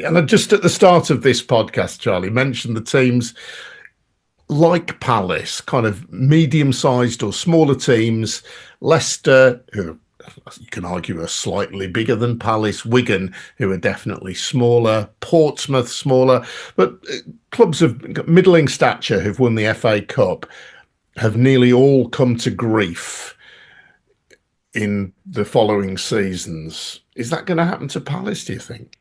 And I just at the start of this podcast, Charlie, mentioned the teams like Palace, kind of medium-sized or smaller teams. Leicester, who you can argue are slightly bigger than Palace. Wigan, who are definitely smaller. Portsmouth, smaller. But clubs of middling stature who've won the FA Cup have nearly all come to grief in the following seasons. Is that going to happen to Palace, do you think?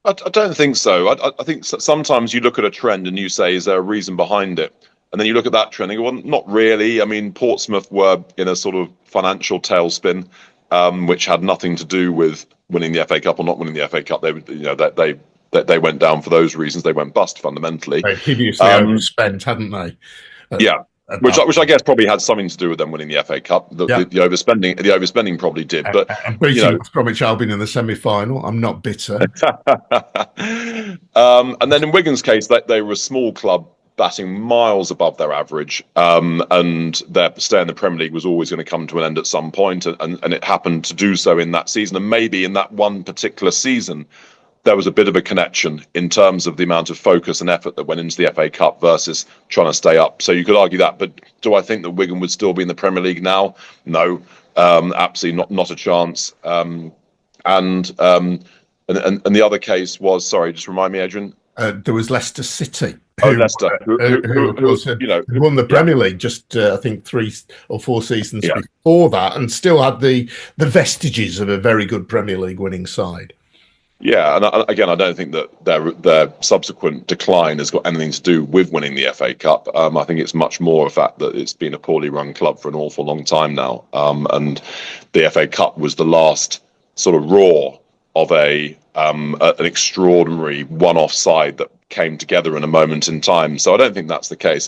I don't think so. I think sometimes you look at a trend and you say, is there a reason behind it? And then you look at that trend and you go, well, not really. I mean, Portsmouth were in a sort of financial tailspin, which had nothing to do with winning the FA Cup or not winning the FA Cup. They went down for those reasons. They went bust fundamentally. They hideously overspent, hadn't they? Yeah. Which I guess probably had something to do with them winning the FA Cup. The overspending probably did. But beating West Bromwich Albion in the semi-final, I'm not bitter. And then in Wigan's case, they were a small club batting miles above their average, and their stay in the Premier League was always going to come to an end at some point, and it happened to do so in that season. And maybe in that one particular season, there was a bit of a connection in terms of the amount of focus and effort that went into the FA Cup versus trying to stay up. So you could argue that, but do I think that Wigan would still be in the Premier League now? No, absolutely not a chance. And the other case was, sorry, just remind me, Adrian. There was Leicester City. Leicester, who won the Premier League just I think 3 or 4 seasons before that, and still had the vestiges of a very good Premier League winning side. Yeah, and again, I don't think that their subsequent decline has got anything to do with winning the FA Cup. I think it's much more a fact that it's been a poorly run club for an awful long time now, and the FA Cup was the last sort of roar of an extraordinary one-off side that came together in a moment in time. So I don't think that's the case.